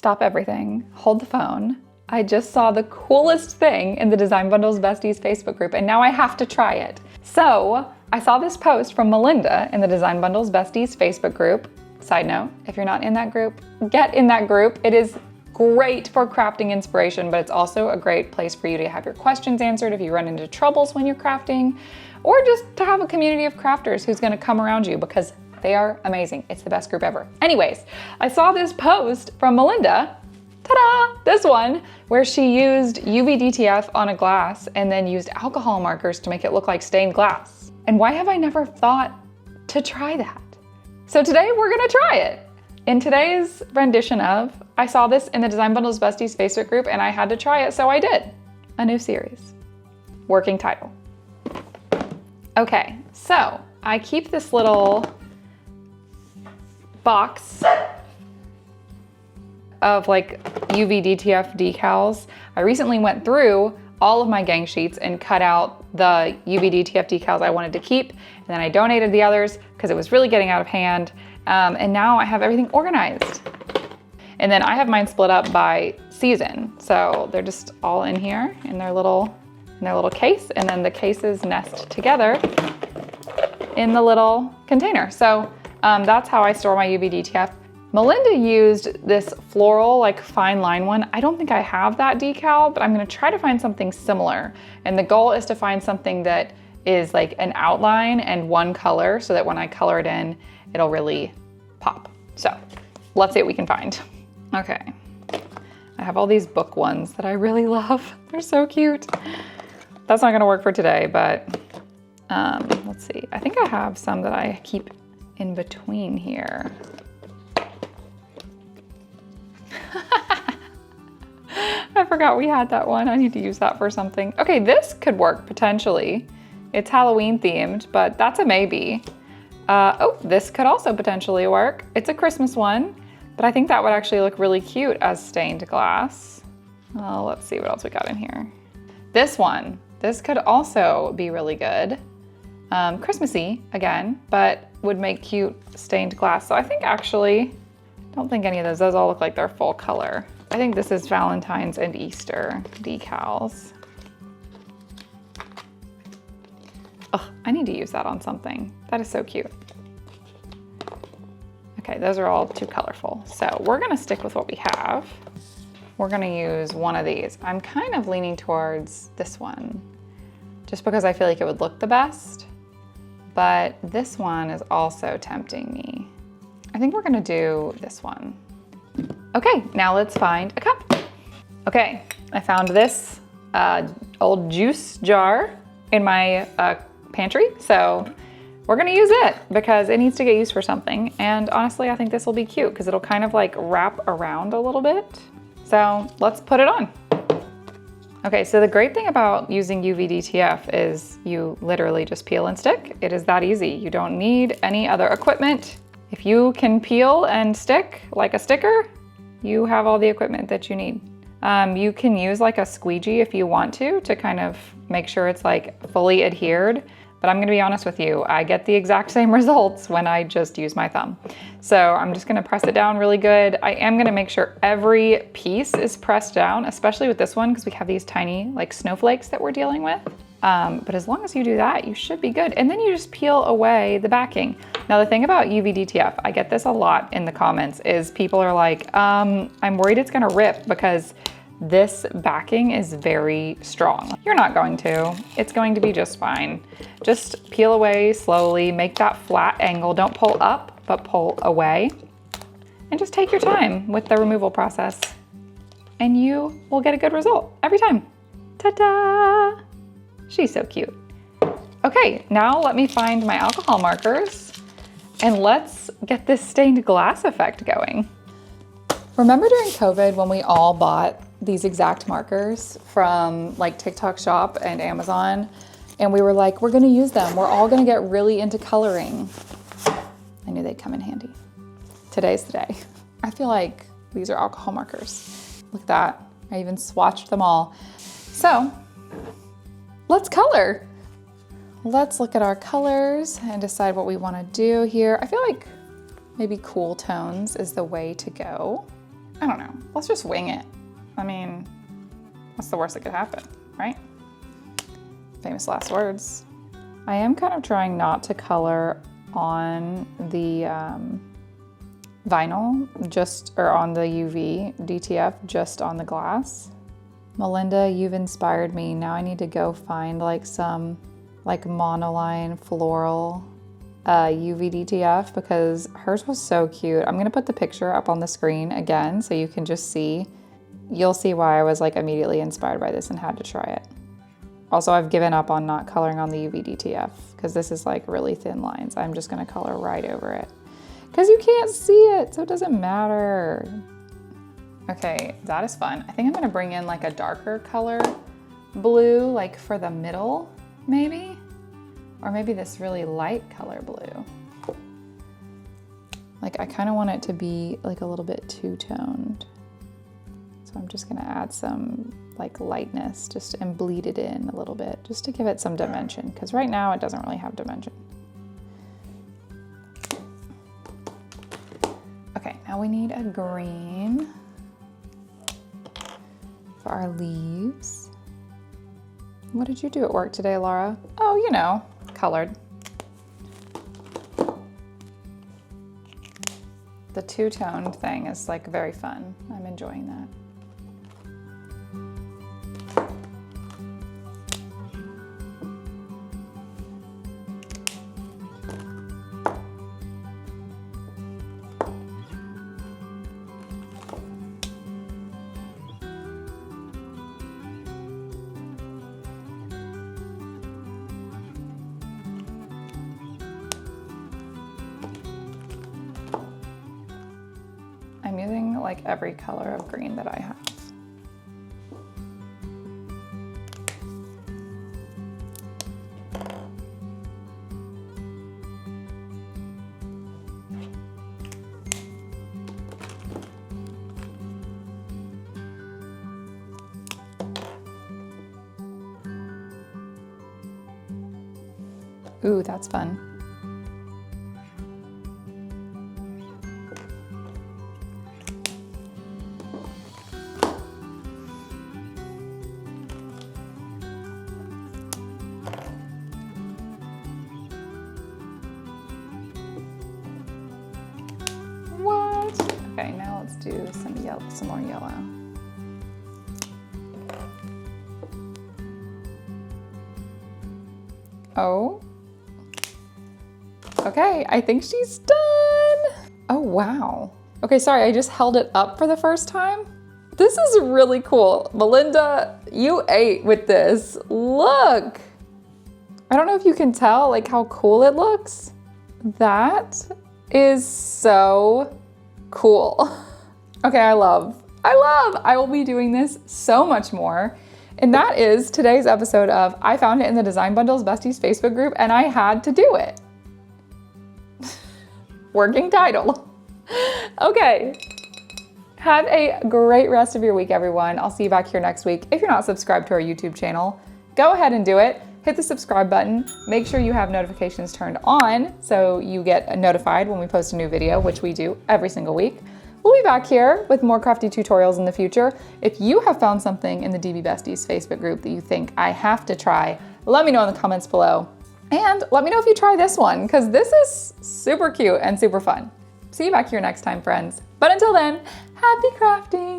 stop everything, hold the phone. I just saw the coolest thing in the Design Bundles Besties Facebook group, and now I have to try it. So I saw this post from Melinda in the Design Bundles Besties Facebook group. Side note, if you're not in that group, get in that group. It is great for crafting inspiration, but it's also a great place for you to have your questions answered if you run into troubles when you're crafting, or just to have a community of crafters who's gonna come around you because they are amazing. It's the best group ever. Anyways, I saw this post from Melinda, ta-da, this one, where she used UV DTF on a glass and then used alcohol markers to make it look like stained glass. And why have I never thought to try that? So today we're gonna try it. In today's rendition of, I saw this in the Design Bundles Besties Facebook group and I had to try it, so I did. A new series. Working title. Okay, so I keep this little box of like UV DTF decals. I recently went through all of my gang sheets and cut out the UV DTF decals I wanted to keep, and then I donated the others because it was really getting out of hand, and now I have everything organized. And then I have mine split up by season, so they're just all in here in their little case, and then the cases nest together in the little container. So that's how I store my UV DTF. Melinda used this floral, like fine line one. I don't think I have that decal, but I'm gonna try to find something similar. And the goal is to find something that is like an outline and one color so that when I color it in, it'll really pop. So let's see what we can find. Okay, I have all these book ones that I really love. They're so cute. That's not gonna work for today, but let's see. I think I have some that I keep in between here. I forgot we had that one. I need to use that for something. Okay, this could work potentially. It's Halloween themed, but that's a maybe. Oh, this could also potentially work. It's a Christmas one, but I think that would actually look really cute as stained glass. Oh, let's see what else we got in here. This one, this could also be really good. Christmassy again, but would make cute stained glass. So I think actually, don't think any of those all look like they're full color. I think this is Valentine's and Easter decals. Oh, I need to use that on something. That is so cute. Okay, those are all too colorful. So we're gonna stick with what we have. We're gonna use one of these. I'm kind of leaning towards this one, just because I feel like it would look the best. But this one is also tempting me. I think we're gonna do this one. Okay, now let's find a cup. Okay, I found this old juice jar in my pantry, so we're gonna use it because it needs to get used for something. And honestly, I think this will be cute because it'll kind of like wrap around a little bit. So let's put it on. Okay, so the great thing about using UV DTF is you literally just peel and stick. It is that easy. You don't need any other equipment. If you can peel and stick like a sticker, you have all the equipment that you need. You can use like a squeegee if you want to kind of make sure it's like fully adhered. But I'm gonna be honest with you, I get the exact same results when I just use my thumb. So I'm just gonna press it down really good. I am gonna make sure every piece is pressed down, especially with this one, because we have these tiny like snowflakes that we're dealing with. But as long as you do that, you should be good. And then you just peel away the backing. Now the thing about UV DTF, I get this a lot in the comments, is people are like, I'm worried it's gonna rip because this backing is very strong. You're not going to. It's going to be just fine. Just peel away slowly, make that flat angle. Don't pull up, but pull away. And just take your time with the removal process. And you will get a good result every time. Ta-da! She's so cute. Okay, now let me find my alcohol markers and let's get this stained glass effect going. Remember during COVID when we all bought these exact markers from like TikTok Shop and Amazon, and we were like, we're gonna use them. We're all gonna get really into coloring. I knew they'd come in handy. Today's the day. I feel like these are alcohol markers. Look at that. I even swatched them all. So let's color. Let's look at our colors and decide what we wanna do here. I feel like maybe cool tones is the way to go. I don't know. Let's just wing it. I mean, what's the worst that could happen, right? Famous last words. I am kind of trying not to color on the vinyl, or on the UV DTF, just on the glass. Melinda, you've inspired me. Now I need to go find like some like monoline floral UV DTF because hers was so cute. I'm gonna put the picture up on the screen again so you can just see. You'll see why I was like immediately inspired by this and had to try it. Also, I've given up on not coloring on the UV DTF because this is like really thin lines. I'm just gonna color right over it because you can't see it, so it doesn't matter. Okay, that is fun. I think I'm gonna bring in like a darker color blue, like for the middle, maybe? Or maybe this really light color blue. Like I kind of want it to be like a little bit two-toned. So I'm just gonna add some like lightness just and bleed it in a little bit just to give it some dimension because right now it doesn't really have dimension. Okay, now we need a green for our leaves. What did you do at work today, Laura? Oh, you know, colored. The two-toned thing is like very fun. I'm enjoying that. I'm using like every color of green that I have. Ooh, that's fun. Okay, now let's do some yellow, some more yellow. Oh. Okay, I think she's done. Oh, wow. Okay, sorry, I just held it up for the first time. This is really cool. Melinda, you ate with this. Look. I don't know if you can tell like how cool it looks. That is so cool. Okay, I will be doing this so much more. And that is today's episode of I Found It in the Design Bundles Besties Facebook group and I had to do it. Working title. Okay. Have a great rest of your week, everyone. I'll see you back here next week. If you're not subscribed to our YouTube channel, go ahead and do it. Hit the subscribe button. Make sure you have notifications turned on so you get notified when we post a new video, which we do every single week. We'll be back here with more crafty tutorials in the future. If you have found something in the DB Besties Facebook group that you think I have to try, let me know in the comments below. And let me know if you try this one, because this is super cute and super fun. See you back here next time, friends. But until then, happy crafting!